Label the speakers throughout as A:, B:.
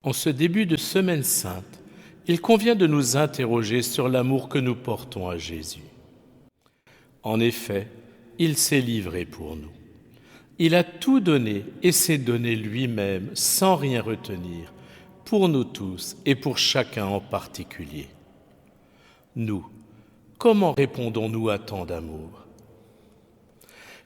A: En ce début de Semaine sainte, il convient de nous interroger sur l'amour que nous portons à Jésus. En effet, il s'est livré pour nous. Il a tout donné et s'est donné lui-même sans rien retenir, pour nous tous et pour chacun en particulier. Nous, comment répondons-nous à tant d'amour ?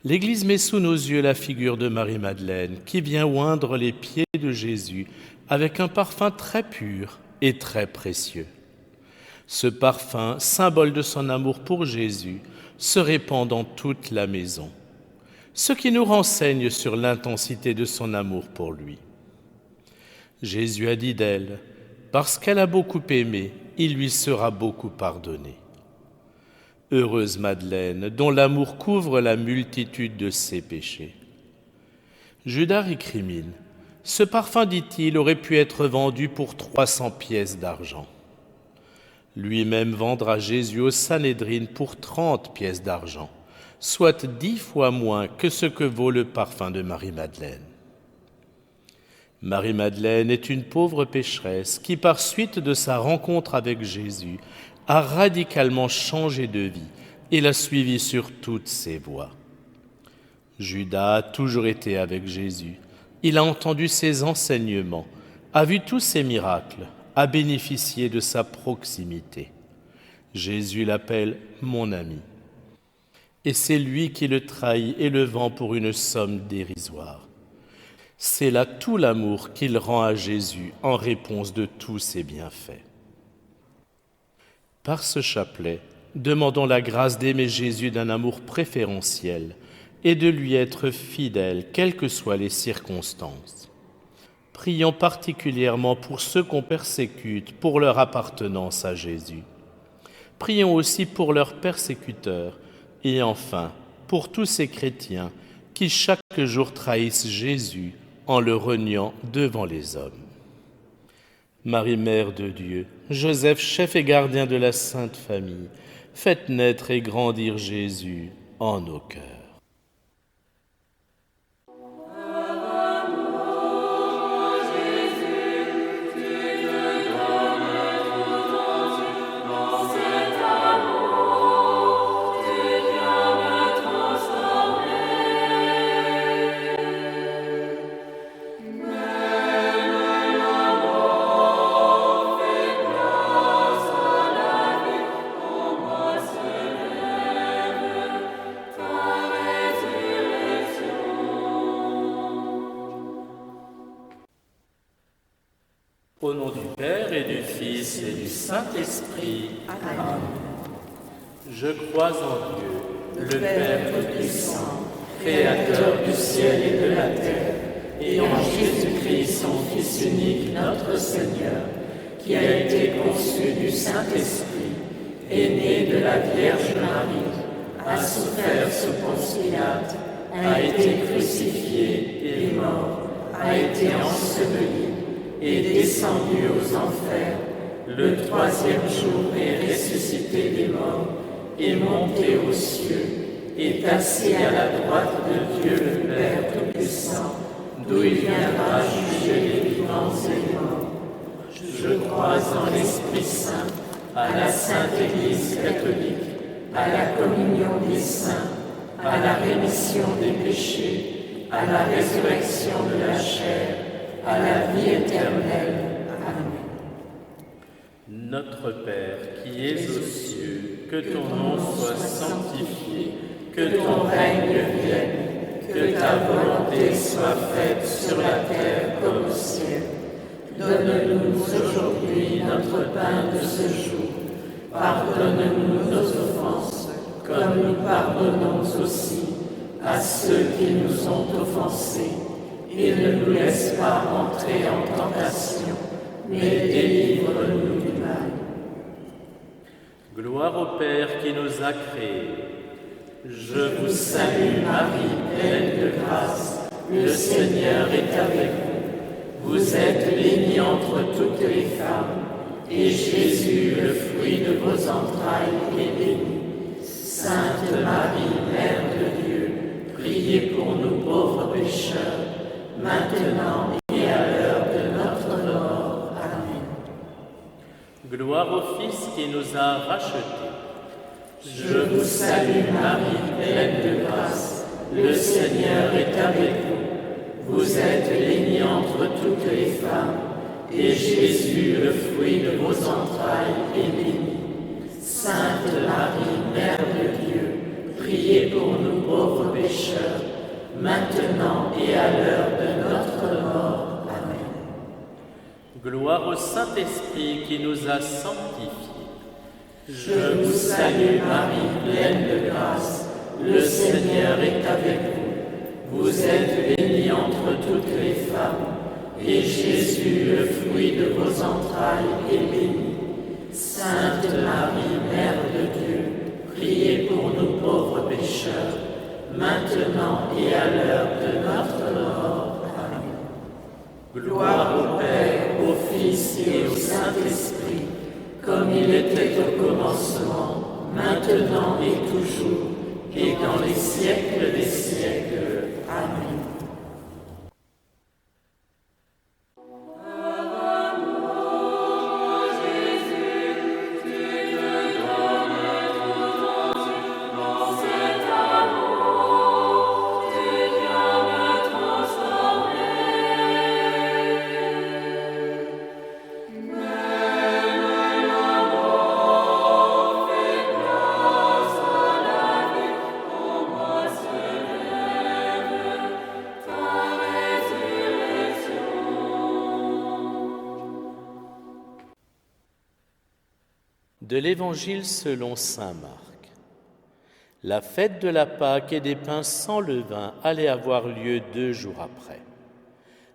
A: L'Église met sous nos yeux la figure de Marie-Madeleine qui vient oindre les pieds de Jésus avec un parfum très pur et très précieux. Ce parfum, symbole de son amour pour Jésus, se répand dans toute la maison, ce qui nous renseigne sur l'intensité de son amour pour lui. Jésus a dit d'elle, « Parce qu'elle a beaucoup aimé, il lui sera beaucoup pardonné. » Heureuse Madeleine, dont l'amour couvre la multitude de ses péchés. Judas récrimine. Ce parfum, dit-il, aurait pu être vendu pour 300 pièces d'argent. Lui-même vendra Jésus au Sanhédrin pour 30 pièces d'argent, soit 10 fois moins que ce que vaut le parfum de Marie-Madeleine. Marie-Madeleine est une pauvre pécheresse qui, par suite de sa rencontre avec Jésus, a radicalement changé de vie et l'a suivi sur toutes ses voies. Judas a toujours été avec Jésus. Il a entendu ses enseignements, a vu tous ses miracles, a bénéficié de sa proximité. Jésus l'appelle « mon ami ». Et c'est lui qui le trahit et le vend pour une somme dérisoire. C'est là tout l'amour qu'il rend à Jésus en réponse de tous ses bienfaits. Par ce chapelet, demandons la grâce d'aimer Jésus d'un amour préférentiel et de lui être fidèle, quelles que soient les circonstances. Prions particulièrement pour ceux qu'on persécute pour leur appartenance à Jésus. Prions aussi pour leurs persécuteurs et enfin pour tous ces chrétiens qui chaque jour trahissent Jésus en le reniant devant les hommes. Marie, Mère de Dieu, Joseph, chef et gardien de la Sainte Famille, faites naître et grandir Jésus en nos cœurs. Au nom du Père et du Fils et du Saint-Esprit.
B: Amen.
A: Je crois en Dieu,
B: Le Père Tout-Puissant, Créateur du ciel et de la terre, et en Jésus-Christ, son Fils unique, notre Seigneur, qui a été conçu du Saint-Esprit, est né de la Vierge Marie, a souffert sous Ponce Pilate, a été crucifié et mort, a été enseveli, est descendu aux enfers, le troisième jour est ressuscité des morts, est monté aux cieux, est assis à la droite de Dieu le Père Tout-Puissant, d'où il viendra juger les vivants et les morts. Je crois en l'Esprit Saint, à la Sainte Église catholique, à la communion des saints, à la rémission des péchés, à la résurrection de la chair, à la vie éternelle. Amen.
A: Notre Père qui es aux cieux, que ton nom soit sanctifié, que ton règne vienne, que ta volonté soit faite sur la terre comme au ciel. Donne-nous aujourd'hui notre pain de ce jour. Pardonne-nous nos offenses, comme nous pardonnons aussi à ceux qui nous ont offensés. Et ne nous laisse pas entrer en tentation, mais délivre-nous du mal. Gloire au Père qui nous a créés. Je vous salue Marie, pleine de grâce, le Seigneur est avec vous. Vous êtes bénie entre toutes les femmes, et Jésus, le fruit de vos entrailles, est béni. Sainte Marie, Mère de Dieu, priez pour nous pauvres pécheurs, maintenant et à l'heure de notre mort. Amen. Gloire au Fils qui nous a rachetés. Je vous salue Marie, pleine de grâce, le Seigneur est avec vous. Vous êtes bénie entre toutes les femmes, et Jésus, le fruit de vos entrailles, est béni. Sainte Marie, Mère de Dieu, priez pour nous pauvres pécheurs, maintenant et à l'heure de notre mort. Amen. Gloire au Saint-Esprit qui nous a sanctifiés. Je vous salue Marie, pleine de grâce, le Seigneur est avec vous. Vous êtes bénie entre toutes les femmes, et Jésus, le fruit de vos entrailles, est béni. Sainte Marie, Mère de Dieu, priez pour nous pauvres pécheurs, maintenant et à l'heure de notre mort. Amen. Gloire au Père, au Fils et au Saint-Esprit, comme il était au commencement, maintenant et toujours, et dans les siècles des siècles. Amen. De l'Évangile selon saint Marc. La fête de la Pâque et des pains sans levain allait avoir lieu 2 jours après.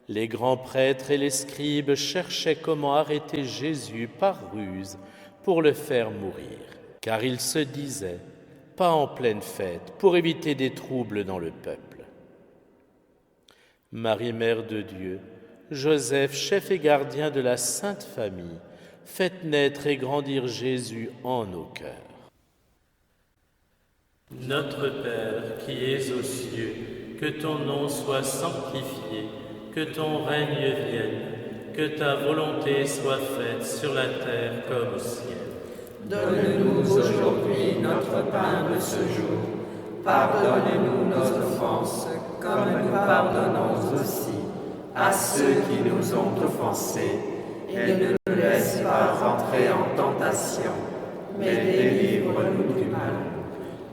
A: Les grands prêtres et les scribes cherchaient comment arrêter Jésus par ruse pour le faire mourir, car ils se disaient « pas en pleine fête » pour éviter des troubles dans le peuple. Marie, Mère de Dieu, Joseph, chef et gardien de la Sainte Famille, faites naître et grandir Jésus en nos cœurs. Notre Père qui es aux cieux, que ton nom soit sanctifié, que ton règne vienne, que ta volonté soit faite sur la terre comme au ciel.
B: Donne-nous aujourd'hui notre pain de ce jour. Pardonne-nous nos offenses, comme nous pardonnons aussi à ceux qui nous ont offensés. Et ne nous laisse pas entrer en tentation, mais délivre-nous du mal.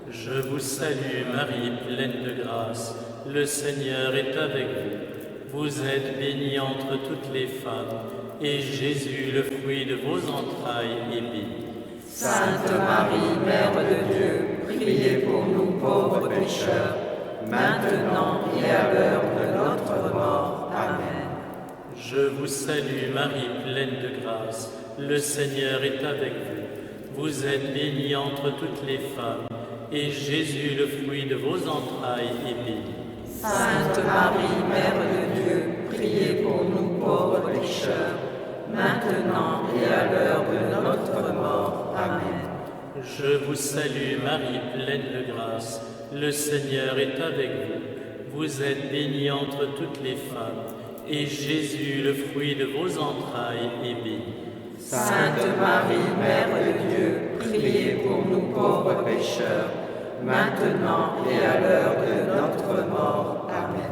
A: Je vous salue Marie, pleine de grâce, le Seigneur est avec vous. Vous êtes bénie entre toutes les femmes,
B: et Jésus, le fruit de vos entrailles, est béni.
C: Sainte Marie, Mère de Dieu, priez pour nous pauvres pécheurs, maintenant et à l'heure de notre mort. Amen.
B: Je vous salue Marie, pleine de grâce, le Seigneur est avec vous. Vous êtes bénie entre toutes les femmes, et Jésus, le fruit de vos entrailles, est béni.
C: Sainte Marie, Mère de Dieu, priez pour nous pauvres pécheurs, maintenant et à l'heure de notre mort. Amen.
B: Je vous salue Marie, pleine de grâce, le Seigneur est avec vous. Vous êtes bénie entre toutes les femmes, et Jésus, le fruit de vos entrailles, est béni.
C: Sainte Marie, Mère de Dieu, priez pour nous pauvres pécheurs, maintenant et à l'heure de notre mort. Amen.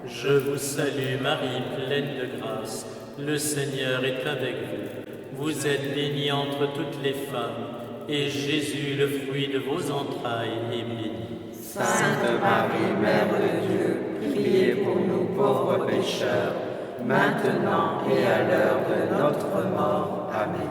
B: Je vous salue Marie, pleine de grâce, le Seigneur est avec vous. Vous êtes bénie entre toutes les femmes, et Jésus, le fruit de vos entrailles, est béni.
C: Sainte Marie, Mère de Dieu, priez pour nous pauvres pécheurs, maintenant et à l'heure de notre mort. Amen.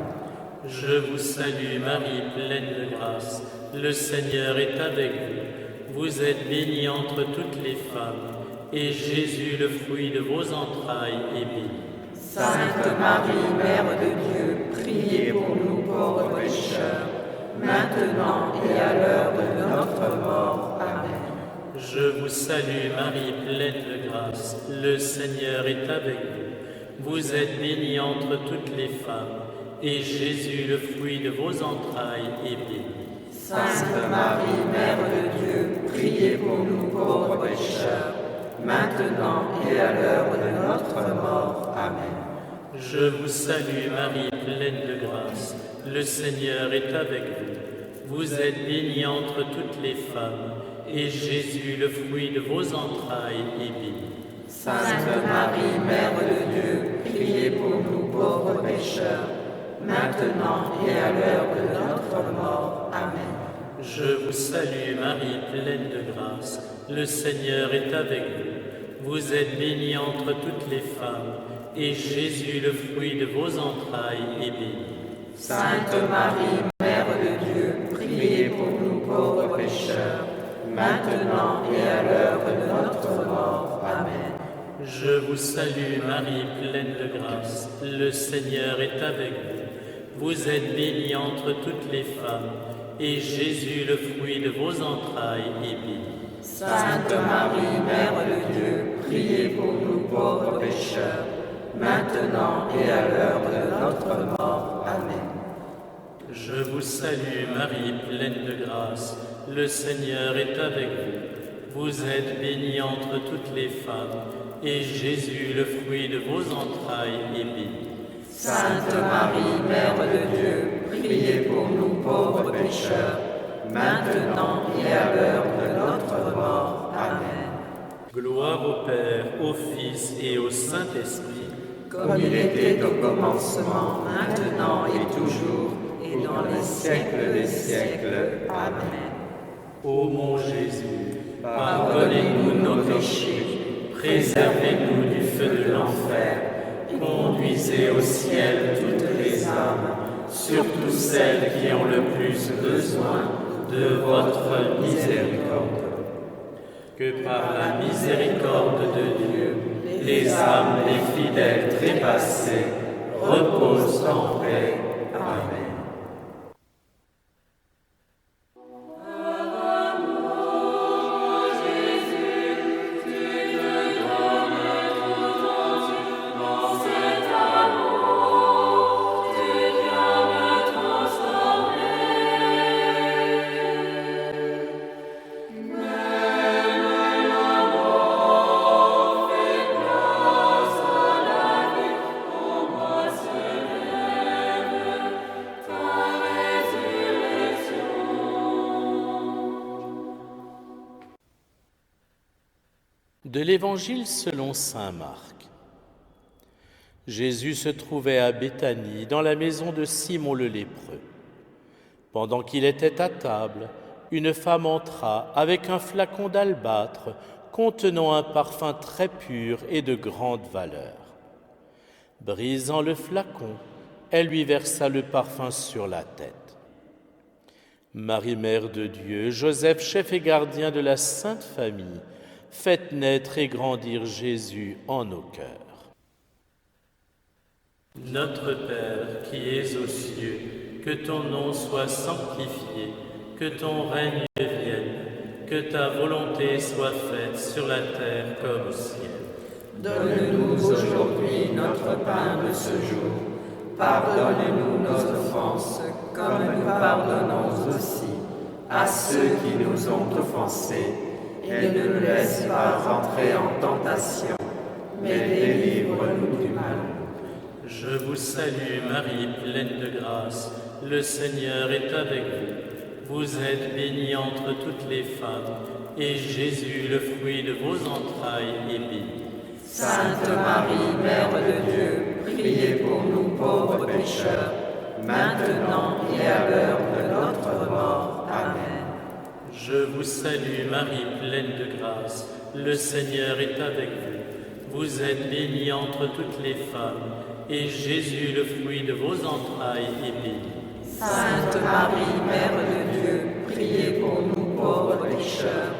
B: Je vous salue Marie, pleine de grâce, le Seigneur est avec vous. Vous êtes bénie entre toutes les femmes, et Jésus, le fruit de vos entrailles, est béni.
C: Sainte Marie, Mère de Dieu, priez pour nous pauvres pécheurs, maintenant et à l'heure de notre mort. Amen.
B: Je vous salue Marie, pleine de grâce, le Seigneur est avec vous. Vous êtes bénie entre toutes les femmes, et Jésus, le fruit de vos entrailles, est béni.
C: Sainte Marie, Mère de Dieu, priez pour nous pauvres pécheurs, maintenant et à l'heure de notre mort. Amen.
B: Je vous salue Marie, pleine de grâce, le Seigneur est avec vous. Vous êtes bénie entre toutes les femmes, et Jésus, le fruit de vos entrailles, est béni.
C: Sainte Marie, Mère de Dieu, priez pour nous pauvres pécheurs, maintenant et à l'heure de notre mort. Amen.
B: Je vous salue Marie, pleine de grâce, le Seigneur est avec vous. Vous êtes bénie entre toutes les femmes, et Jésus, le fruit de vos entrailles, est béni.
C: Sainte Marie, Mère de Dieu, priez pour nous pauvres pécheurs, maintenant et à l'heure de notre mort. Amen.
B: Je vous salue Marie, pleine de grâce, le Seigneur est avec vous. Vous êtes bénie entre toutes les femmes, et Jésus, le fruit de vos entrailles, est béni.
C: Sainte Marie, Mère de Dieu, priez pour nous pauvres pécheurs, maintenant et à l'heure de notre mort. Amen.
B: Je vous salue Marie, pleine de grâce, le Seigneur est avec vous. Vous êtes bénie entre toutes les femmes, et Jésus, le fruit de vos entrailles, est béni.
C: Sainte Marie, Mère de Dieu, priez pour nous pauvres pécheurs, maintenant et à l'heure de notre mort. Amen.
B: Gloire au Père, au Fils et au Saint-Esprit,
C: comme il était au commencement, maintenant et toujours, et dans les siècles des siècles. Amen.
B: Ô mon Jésus, pardonnez-nous nos péchés, préservez-nous du feu de l'enfer, conduisez au ciel toutes les âmes, surtout celles qui ont le plus besoin de votre miséricorde. Que par la miséricorde de Dieu, les âmes des fidèles trépassés reposent en paix. Amen.
A: De l'Évangile selon saint Marc. Jésus se trouvait à Béthanie, dans la maison de Simon le lépreux. Pendant qu'il était à table, une femme entra avec un flacon d'albâtre contenant un parfum très pur et de grande valeur. Brisant le flacon, elle lui versa le parfum sur la tête. Marie, Mère de Dieu, Joseph, chef et gardien de la Sainte Famille, faites naître et grandir Jésus en nos cœurs.
B: Notre Père qui es aux cieux, que ton nom soit sanctifié, que ton règne vienne, que ta volonté soit faite sur la terre comme au ciel.
C: Donne-nous aujourd'hui notre pain de ce jour. Pardonne-nous nos offenses, comme nous pardonnons aussi à ceux qui nous ont offensés. Et ne nous laisse pas entrer en tentation, mais délivre-nous du mal.
B: Je vous salue Marie, pleine de grâce, le Seigneur est avec vous. Vous êtes bénie entre toutes les femmes, et Jésus, le fruit de vos entrailles, est béni.
C: Sainte Marie, Mère de Dieu, priez pour nous pauvres pécheurs, maintenant et à l'heure de notre mort. Amen.
B: Je vous salue Marie, pleine de grâce, le Seigneur est avec vous. Vous êtes bénie entre toutes les femmes, et Jésus, le fruit de vos entrailles, est béni.
C: Sainte Marie, Mère de Dieu, priez pour nous pauvres pécheurs,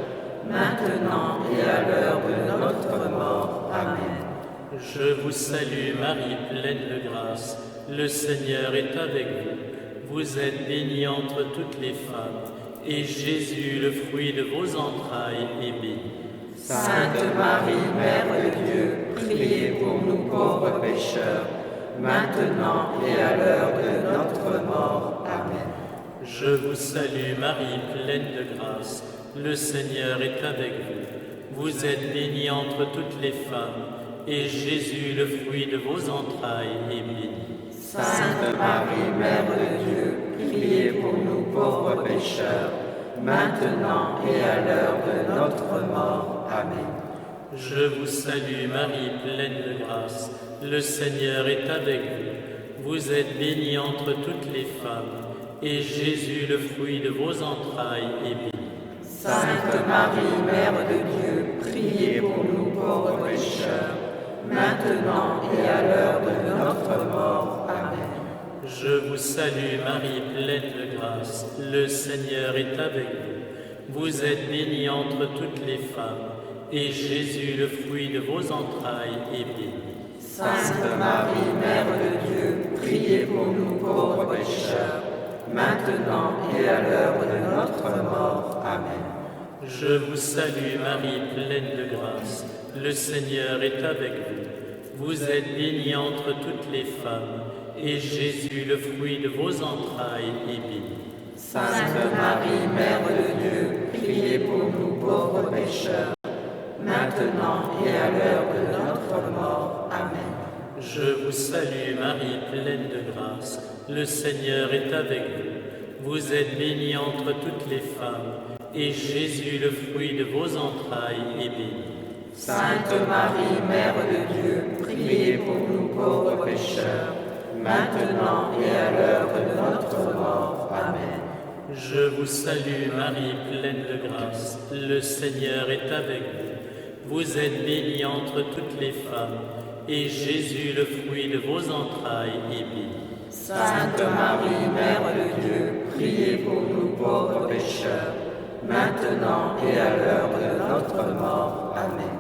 C: maintenant et à l'heure de notre mort. Amen.
B: Je vous salue Marie, pleine de grâce, le Seigneur est avec vous. Vous êtes bénie entre toutes les femmes, et Jésus, le fruit de vos entrailles, est béni.
C: Sainte Marie, Mère de Dieu, priez pour nous pauvres pécheurs, maintenant et à l'heure de notre mort. Amen.
B: Je vous salue Marie, pleine de grâce, le Seigneur est avec vous. Vous êtes bénie entre toutes les femmes, et Jésus, le fruit de vos entrailles, est béni.
C: Sainte Marie, Mère de Dieu, priez pour nous pauvres pécheurs, maintenant et à l'heure de notre mort. Amen.
B: Je vous salue Marie, pleine de grâce, le Seigneur est avec vous. Vous êtes bénie entre toutes les femmes, et Jésus, le fruit de vos entrailles, est béni.
C: Sainte Marie, Mère de Dieu, priez pour nous pauvres pécheurs, maintenant et à l'heure de notre mort. Amen.
B: Je vous salue Marie, pleine de grâce, le Seigneur est avec vous. Vous êtes bénie entre toutes les femmes, et Jésus, le fruit de vos entrailles, est béni.
C: Sainte Marie, Mère de Dieu, priez pour nous pauvres pécheurs, maintenant et à l'heure de notre mort. Amen.
B: Je vous salue Marie, pleine de grâce, le Seigneur est avec vous. Vous êtes bénie entre toutes les femmes, et Jésus, le fruit de vos entrailles, est béni.
C: Sainte Marie, Mère de Dieu, priez pour nous pauvres pécheurs, maintenant et à l'heure de notre mort. Amen.
B: Je vous salue Marie, pleine de grâce, le Seigneur est avec vous. Vous êtes bénie entre toutes les femmes, et Jésus, le fruit de vos entrailles, est béni.
C: Sainte Marie, Mère de Dieu, priez pour nous pauvres pécheurs, maintenant et à l'heure de notre mort. Amen.
B: Je vous salue Marie, pleine de grâce, le Seigneur est avec vous. Vous êtes bénie entre toutes les femmes, et Jésus, le fruit de vos entrailles, est béni.
C: Sainte Marie, Mère de Dieu, priez pour nous pauvres pécheurs, maintenant et à l'heure de notre mort. Amen.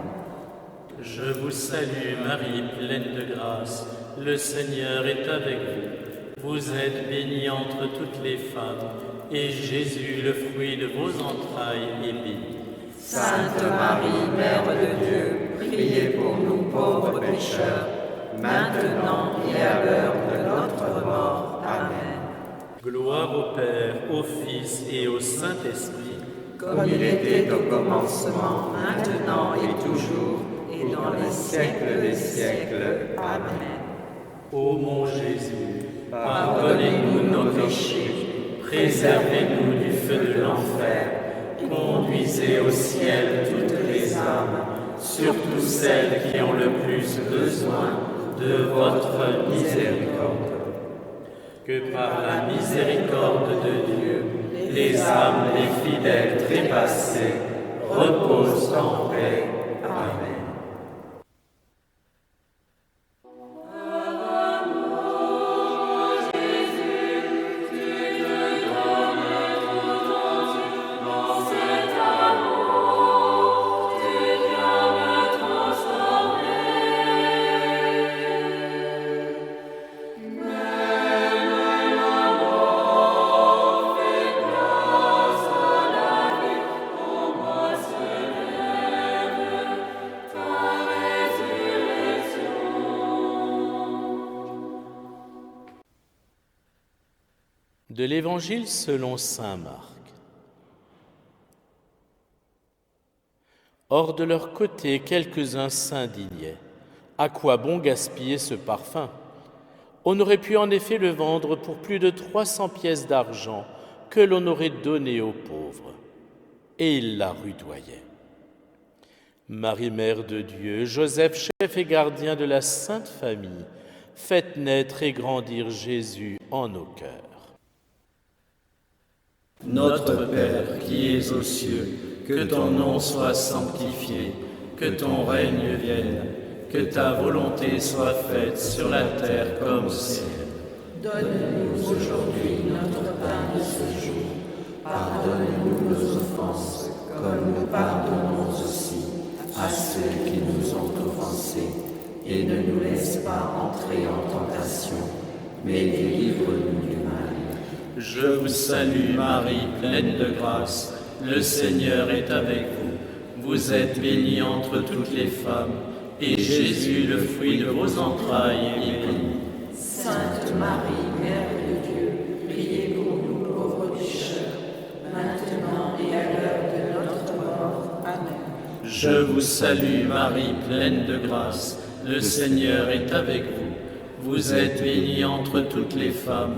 B: Je vous salue Marie, pleine de grâce, le Seigneur est avec vous. Vous êtes bénie entre toutes les femmes, et Jésus, le fruit de vos entrailles, est béni.
C: Sainte Marie, Mère de Dieu, priez pour nous pauvres pécheurs, maintenant et à l'heure de notre mort. Amen.
B: Gloire au Père, au Fils et au Saint-Esprit,
C: comme il était au commencement, maintenant et toujours, et dans les siècles des siècles. Amen.
B: Ô mon Jésus, pardonnez-nous nos péchés, préservez-nous du feu de l'enfer, conduisez au ciel toutes les âmes, surtout celles qui ont le plus besoin de votre miséricorde. Que par la miséricorde de Dieu, les âmes des fidèles trépassés reposent en paix. Amen.
A: De l'Évangile selon saint Marc. Hors de leur côté, quelques-uns s'indignaient. À quoi bon gaspiller ce parfum? On aurait pu en effet le vendre pour plus de 300 pièces d'argent que l'on aurait donné aux pauvres. Et ils la rudoyaient. Marie, Mère de Dieu, Joseph, chef et gardien de la Sainte Famille, faites naître et grandir Jésus en nos cœurs.
B: Notre Père qui es aux cieux, que ton nom soit sanctifié, que ton règne vienne, que ta volonté soit faite sur la terre comme au ciel.
C: Donne-nous aujourd'hui notre pain de ce jour. Pardonne-nous nos offenses, comme nous pardonnons aussi à ceux qui nous ont offensés. Et ne nous laisse pas entrer en tentation, mais délivre-nous du mal.
B: Je vous salue Marie, pleine de grâce, le Seigneur est avec vous. Vous êtes bénie entre toutes les femmes, et Jésus, le fruit de vos entrailles, est béni.
C: Sainte Marie, Mère de Dieu, priez pour nous pauvres pécheurs, maintenant et à l'heure de notre mort. Amen.
B: Je vous salue Marie, pleine de grâce, le Seigneur est avec vous. Vous êtes bénie entre toutes les femmes,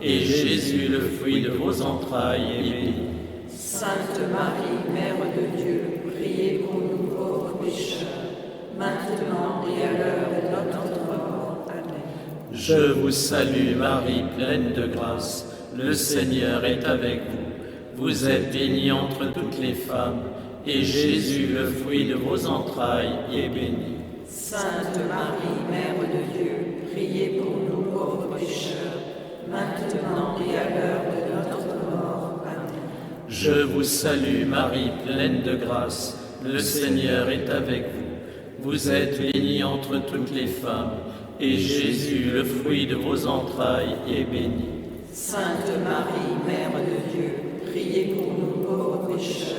B: et Jésus, le fruit de vos entrailles, est béni.
C: Sainte Marie, Mère de Dieu, priez pour nous pauvres pécheurs, maintenant et à l'heure de notre mort. Amen.
B: Je vous salue Marie, pleine de grâce, le Seigneur est avec vous. Vous êtes bénie entre toutes les femmes, et Jésus, le fruit de vos entrailles, est béni.
C: Sainte Marie, Mère de Dieu, priez pour nous pauvres pécheurs, maintenant et à l'heure de notre mort. Amen.
B: Je vous salue Marie, pleine de grâce, le Seigneur est avec vous. Vous êtes bénie entre toutes les femmes, et Jésus, le fruit de vos entrailles, est béni.
C: Sainte Marie, Mère de Dieu, priez pour nous pauvres pécheurs,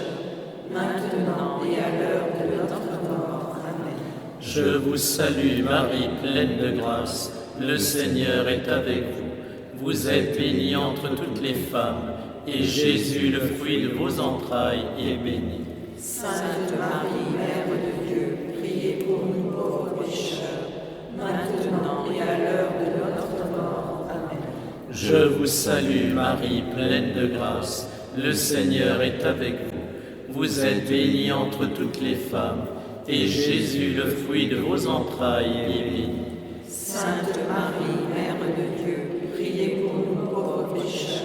C: maintenant et à l'heure de notre mort. Amen.
B: Je vous salue Marie, pleine de grâce, le Seigneur est avec vous. Vous êtes bénie entre toutes les femmes, et Jésus, le fruit de vos entrailles, est béni.
C: Sainte Marie, Mère de Dieu, priez pour nous pauvres pécheurs, maintenant et à l'heure de notre mort. Amen.
B: Je vous salue Marie, pleine de grâce, le Seigneur est avec vous. Vous êtes bénie entre toutes les femmes, et Jésus, le fruit de vos entrailles, est béni.
C: Sainte Marie, Mère de Dieu, priez pour nous pauvres pécheurs,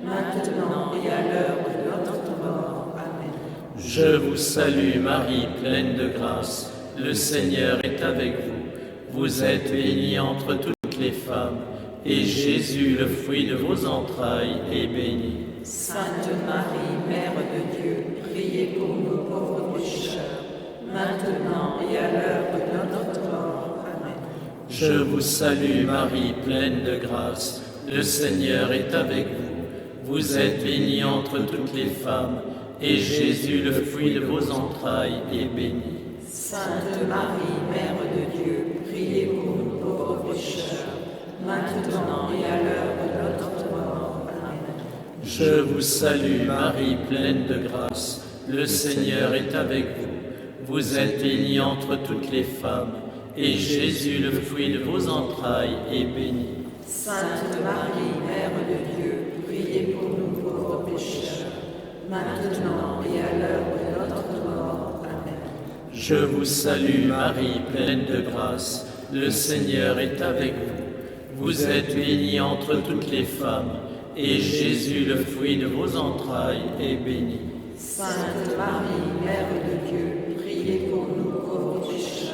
C: maintenant et à l'heure de notre mort. Amen.
B: Je vous salue Marie, pleine de grâce, le Seigneur est avec vous. Vous êtes bénie entre toutes les femmes, et Jésus, le fruit de vos entrailles, est béni.
C: Sainte Marie, Mère de Dieu, priez pour nous pauvres pécheurs, maintenant et à l'heure de notre mort. Amen.
B: Je vous salue Marie, pleine de grâce, le Seigneur est avec vous. Vous êtes bénie entre toutes les femmes, et Jésus, le fruit de vos entrailles, est béni.
C: Sainte Marie, Mère de Dieu, priez pour nous pauvres pécheurs, maintenant et à l'heure de notre mort. Amen.
B: Je vous salue Marie, pleine de grâce, le Seigneur est avec vous. Vous êtes bénie entre toutes les femmes, et Jésus, le fruit de vos entrailles, est béni.
C: Sainte Marie, Mère de Dieu, priez pour nous pauvres pécheurs, maintenant et à l'heure de notre mort. Amen.
B: Je vous salue Marie, pleine de grâce, le Seigneur est avec vous. Vous êtes bénie entre toutes les femmes, et Jésus, le fruit de vos entrailles, est béni.
C: Sainte Marie, Mère de Dieu, priez pour nous pauvres pécheurs,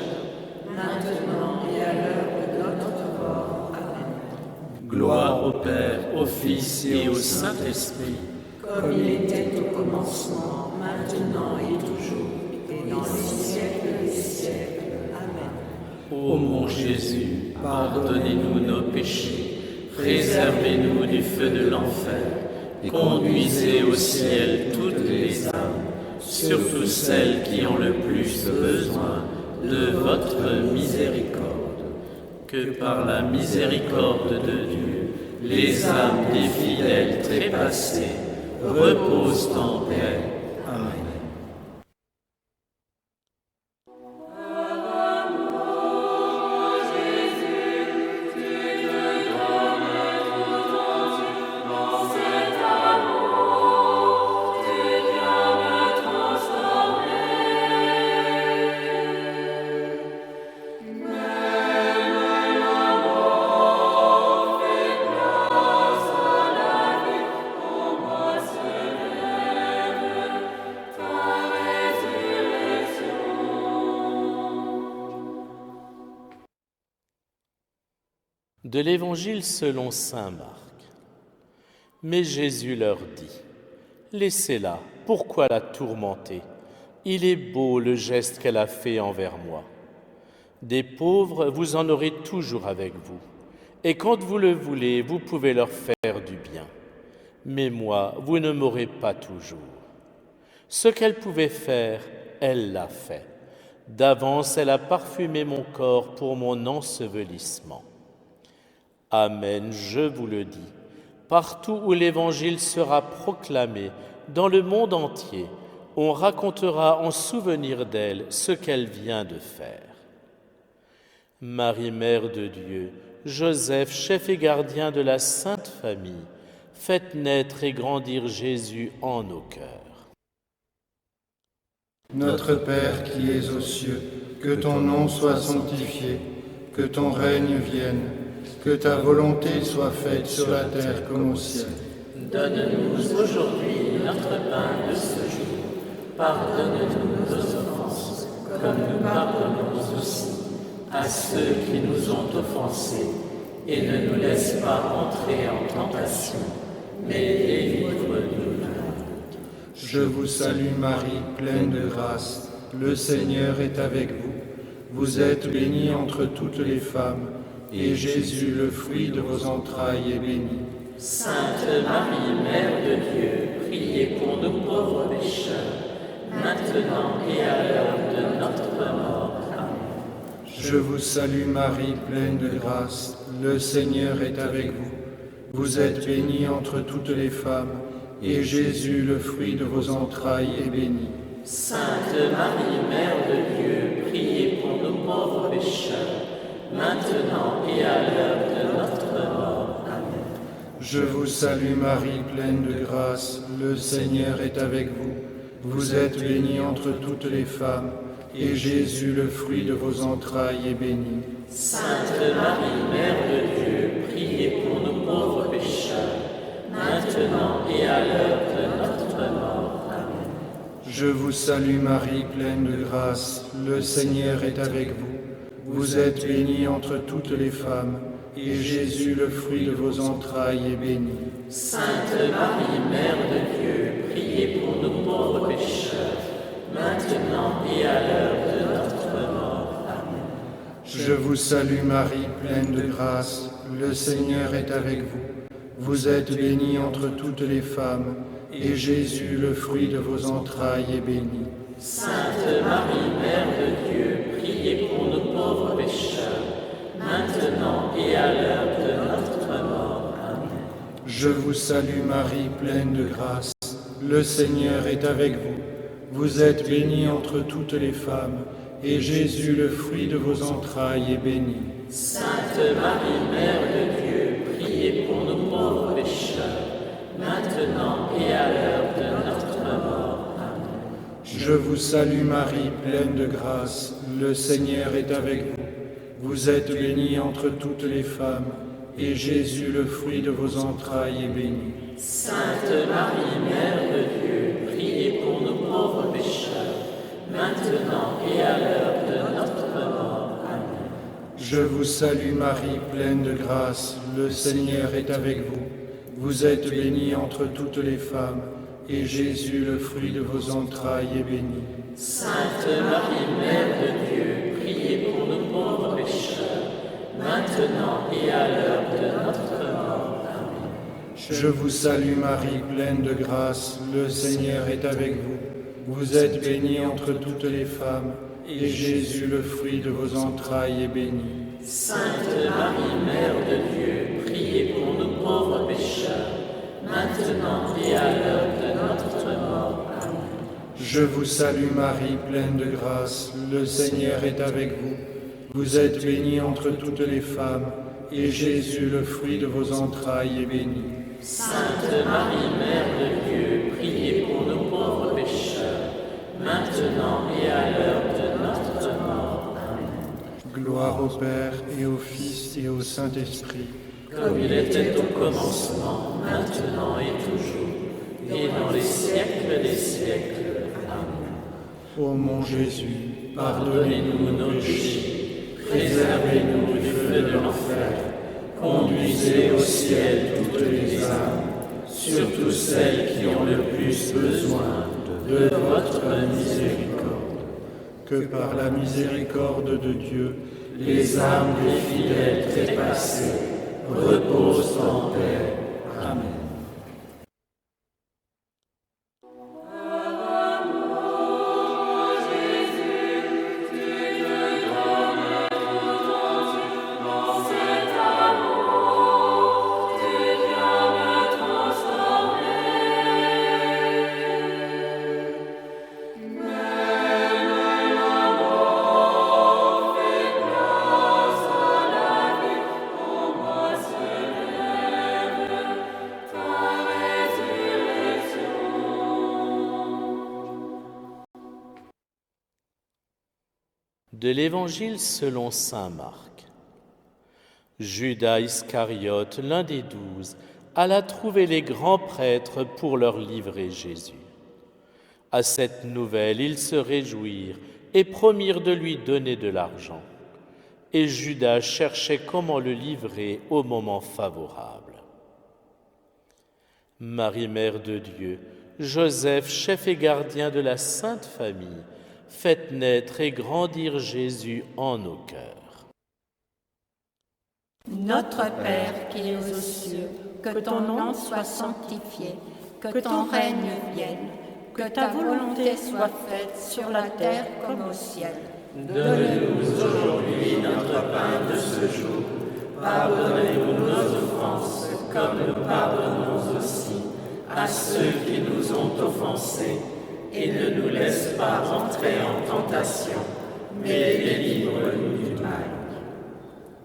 C: maintenant et à l'heure de notre mort. Amen.
B: Gloire au Père, au Fils et au Saint-Esprit,
C: comme il était au commencement, maintenant et toujours, et dans les siècles des siècles. Amen.
B: Ô mon Jésus, pardonnez-nous nos péchés, préservez-nous du feu de l'enfer, conduisez au ciel toutes les âmes, surtout celles qui ont le plus besoin de votre miséricorde. Que par la miséricorde de Dieu, les âmes des fidèles trépassés reposent en paix. Amen.
A: De l'Évangile selon saint Marc. Mais Jésus leur dit, « Laissez-la, pourquoi la tourmenter? Il est beau le geste qu'elle a fait envers moi. Des pauvres, vous en aurez toujours avec vous, et quand vous le voulez, vous pouvez leur faire du bien. Mais moi, vous ne m'aurez pas toujours. Ce qu'elle pouvait faire, elle l'a fait. D'avance, elle a parfumé mon corps pour mon ensevelissement. Amen, je vous le dis, partout où l'Évangile sera proclamé, dans le monde entier, on racontera en souvenir d'elle ce qu'elle vient de faire. » Marie, Mère de Dieu, Joseph, chef et gardien de la Sainte Famille, faites naître et grandir Jésus en nos cœurs.
D: Notre Père qui es aux cieux, que ton nom soit sanctifié, que ton règne vienne, que ta volonté soit faite sur la terre comme au ciel.
B: Donne-nous aujourd'hui notre pain de ce jour. Pardonne-nous nos offenses, comme nous pardonnons aussi à ceux qui nous ont offensés. Et ne nous laisse pas entrer en tentation, mais délivre-nous du mal.
D: Je vous salue Marie, pleine de grâce. Le Seigneur est avec vous. Vous êtes bénie entre toutes les femmes, et Jésus, le fruit de vos entrailles, est béni.
B: Sainte Marie, Mère de Dieu, priez pour nous pauvres pécheurs, maintenant et à l'heure de notre mort. Amen.
D: Je vous salue Marie, pleine de grâce. Le Seigneur est avec vous. Vous êtes bénie entre toutes les femmes, et Jésus, le fruit de vos entrailles, est béni.
B: Sainte Marie, Mère de Dieu, priez pour nous pauvres pécheurs, maintenant et à l'heure de notre mort. Amen.
D: Je vous salue Marie, pleine de grâce, le Seigneur est avec vous. Vous êtes bénie entre toutes les femmes, et Jésus, le fruit de vos entrailles, est béni.
B: Sainte Marie, Mère de Dieu, priez pour nous pauvres pécheurs, maintenant et à l'heure de notre mort. Amen.
D: Je vous salue Marie, pleine de grâce, le Seigneur est avec vous. Vous êtes bénie entre toutes les femmes, et Jésus, le fruit de vos entrailles, est béni.
B: Sainte Marie, Mère de Dieu, priez pour nous pauvres pécheurs, maintenant et à l'heure de notre mort. Amen.
D: Je vous salue Marie, pleine de grâce, le Seigneur est avec vous. Vous êtes bénie entre toutes les femmes, et Jésus, le fruit de vos entrailles, est béni.
B: Sainte Marie, Mère de Dieu, priez pour nous pauvres pécheurs, maintenant et à l'heure de notre mort. Amen.
D: Je vous salue Marie, pleine de grâce, le Seigneur est avec vous. Vous êtes bénie entre toutes les femmes, et Jésus, le fruit de vos entrailles, est béni.
B: Sainte Marie, Mère de Dieu, priez pour nous pauvres pécheurs, maintenant et à l'heure de notre mort. Amen.
D: Je vous salue Marie, pleine de grâce, le Seigneur est avec vous. Vous êtes bénie entre toutes les femmes, et Jésus, le fruit de vos entrailles, est béni.
B: Sainte Marie, Mère de Dieu, priez pour nous pauvres pécheurs, maintenant et à l'heure de notre mort. Amen.
D: Je vous salue Marie, pleine de grâce, le Seigneur est avec vous. Vous êtes bénie entre toutes les femmes, et Jésus, le fruit de vos entrailles, est béni.
B: Sainte Marie, Mère de Dieu, priez pour nous pauvres pécheurs, maintenant et à l'heure de notre mort. Amen.
D: Je vous salue Marie, pleine de grâce, le Seigneur est avec vous. Vous êtes bénie entre toutes les femmes, et Jésus, le fruit de vos entrailles, est béni.
B: Sainte Marie, Mère de Dieu, priez pour nous pauvres pécheurs, maintenant et à l'heure de notre mort. Amen.
D: Je vous salue Marie, pleine de grâce, le Seigneur est avec vous. Vous êtes bénie entre toutes les femmes, et Jésus, le fruit de vos entrailles, est béni.
B: Sainte Marie, Mère de Dieu, priez pour nous pauvres pécheurs, maintenant et à l'heure de notre mort. Amen.
D: Gloire au Père, et au Fils, et au Saint-Esprit.
B: Comme il était au commencement, maintenant et toujours, et dans les siècles des siècles. Amen.
D: Ô mon Jésus,
B: Pardonnez-nous nos péchés, préservez-nous du feu de l'enfer, conduisez au ciel toutes les âmes, surtout celles qui ont le plus besoin de votre miséricorde.
D: que par la miséricorde de Dieu,
B: Les âmes des fidèles trépassés reposent en paix. Amen.
A: De l'Évangile selon saint Marc. Judas Iscariote, l'un des 12, alla trouver les grands prêtres pour leur livrer Jésus. À cette nouvelle, ils se réjouirent et promirent de lui donner de l'argent. Et Judas cherchait comment le livrer au moment favorable. Marie, Mère de Dieu, Joseph, chef et gardien de la Sainte Famille, faites naître et grandir Jésus en nos cœurs.
E: Notre Père qui es aux cieux, que ton nom soit sanctifié, que ton règne vienne, que ta volonté soit faite sur la terre comme au ciel.
B: Donne-nous aujourd'hui notre pain de ce jour. Pardonnez-nous nos offenses, comme nous pardonnons aussi à ceux qui nous ont offensés. Et ne nous laisse pas entrer en tentation, mais délivre-nous du mal.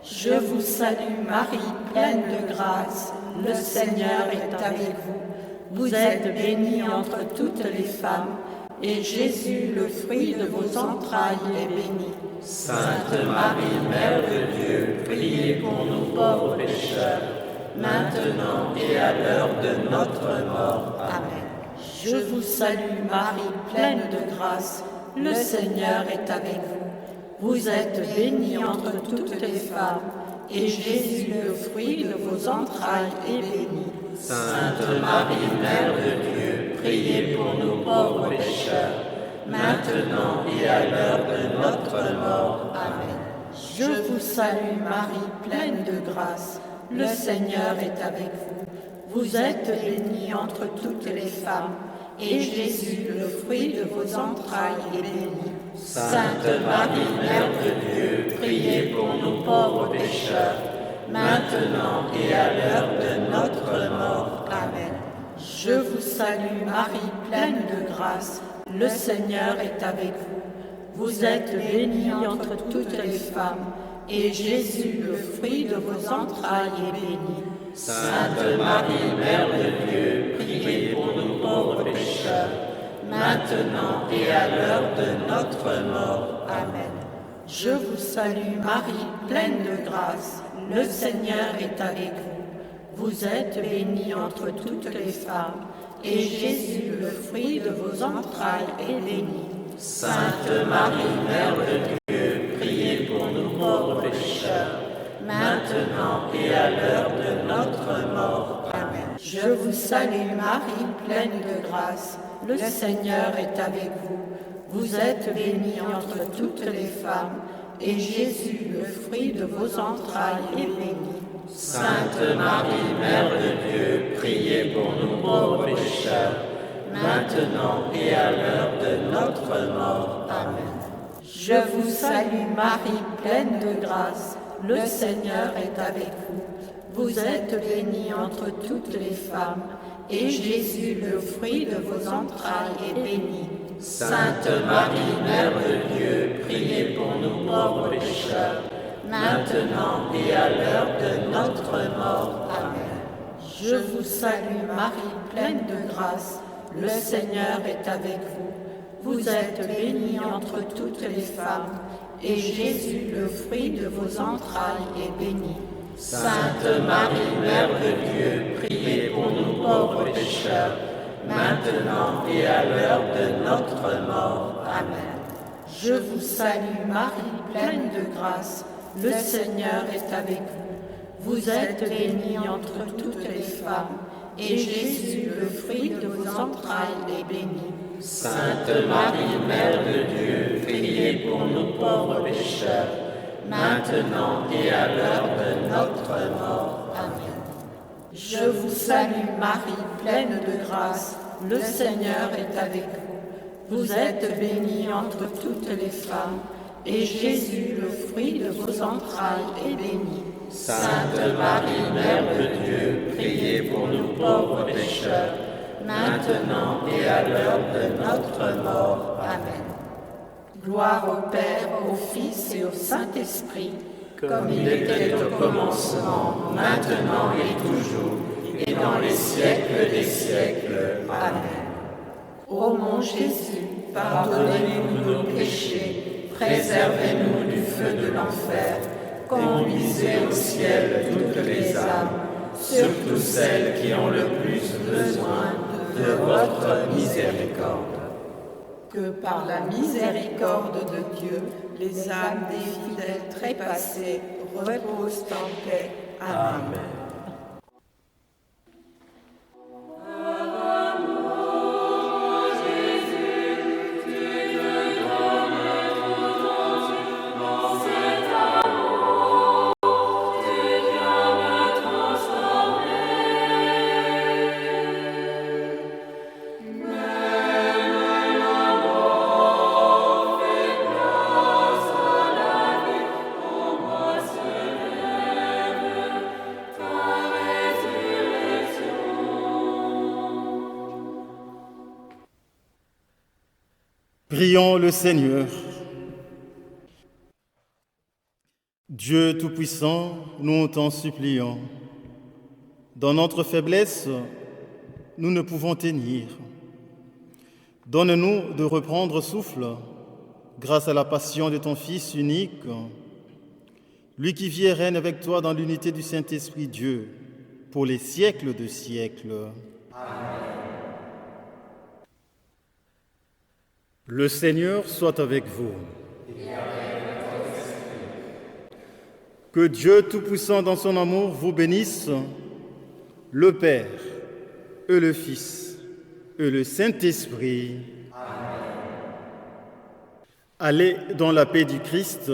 E: Je vous salue Marie, pleine de grâce, le Seigneur est avec vous. Vous êtes bénie entre toutes les femmes, et Jésus, le fruit de vos entrailles, est béni.
B: Sainte Marie, Mère de Dieu, priez pour nous pauvres pécheurs, maintenant et à l'heure de notre mort. Amen.
E: Je vous salue Marie, pleine de grâce, le Seigneur est avec vous. Vous êtes bénie entre toutes les femmes, et Jésus, le fruit de vos entrailles, est béni.
B: Sainte Marie, Mère de Dieu, priez pour nous pauvres pécheurs, maintenant et à l'heure de notre mort. Amen.
E: Je vous salue Marie, pleine de grâce, le Seigneur est avec vous. Vous êtes bénie entre toutes les femmes, et Jésus, le fruit de vos entrailles, est béni.
B: Sainte Marie, Mère de Dieu, priez pour nous pauvres pécheurs, maintenant et à l'heure de notre mort. Amen.
E: Je vous salue Marie, pleine de grâce, le Seigneur est avec vous. Vous êtes bénie entre toutes les femmes, et Jésus, le fruit de vos entrailles, est béni.
B: Sainte Marie, Mère de Dieu, priez pour nous pauvres pécheurs, maintenant et à l'heure de notre mort. Amen.
E: Je vous salue Marie, pleine de grâce, le Seigneur est avec vous. Vous êtes bénie entre toutes les femmes, et Jésus, le fruit de vos entrailles, est béni.
B: Sainte Marie, Mère de Dieu, priez pour nous pauvres pécheurs, maintenant et à l'heure de notre mort. Amen.
E: Je vous salue Marie, pleine de grâce, le Seigneur est avec vous. Vous êtes bénie entre toutes les femmes, et Jésus, le fruit de vos entrailles, est béni.
B: Sainte Marie, Mère de Dieu, priez pour nous pauvres pécheurs, maintenant et à l'heure de notre mort. Amen.
E: Je vous salue Marie, pleine de grâce, le Seigneur est avec vous. Vous êtes bénie entre toutes les femmes, et Jésus, le fruit de vos entrailles, est béni.
B: Sainte Marie, Mère de Dieu, priez pour nous pauvres pécheurs, maintenant et à l'heure de notre mort. Amen.
E: Je vous salue Marie, pleine de grâce, le Seigneur est avec vous. Vous êtes bénie entre toutes les femmes, et Jésus, le fruit de vos entrailles, est béni.
B: Sainte Marie, Mère de Dieu, priez pour nous pauvres pécheurs, maintenant et à l'heure de notre mort. Amen.
E: Je vous salue Marie, pleine de grâce, le Seigneur est avec vous. Vous êtes bénie entre toutes les femmes, et Jésus, le fruit de vos entrailles, est béni.
B: Sainte Marie, Mère de Dieu, priez pour nous pauvres pécheurs, maintenant et à l'heure de notre mort. Amen.
E: Je vous salue Marie, pleine de grâce, le Seigneur est avec vous. Vous êtes bénie entre toutes les femmes, et Jésus, le fruit de vos entrailles, est béni.
B: Sainte Marie, Mère de Dieu, priez pour nous pauvres pécheurs, maintenant et à l'heure de notre mort. Amen.
E: Gloire au Père, au Fils et au Saint-Esprit,
B: comme il était au commencement, maintenant et toujours, et dans les siècles des siècles. Amen.
E: Ô mon Jésus,
B: Pardonnez-nous nos péchés, préservez-nous du feu de l'enfer, conduisez au ciel toutes les âmes, surtout celles qui ont le plus besoin de votre miséricorde.
E: que par la miséricorde de Dieu, les âmes des fidèles trépassés reposent en paix. Amen.
F: Prions le Seigneur. Dieu Tout-Puissant, nous t'en supplions. Dans notre faiblesse, nous ne pouvons tenir. Donne-nous de reprendre souffle grâce à la passion de ton Fils unique, lui qui vit et règne avec toi dans l'unité du Saint-Esprit Dieu, pour les siècles de siècles. Amen. Le Seigneur soit avec vous. Et avec votre esprit. Que Dieu Tout-Puissant dans son amour vous bénisse, le Père et le Fils et le Saint-Esprit. Amen. Allez dans la paix du Christ.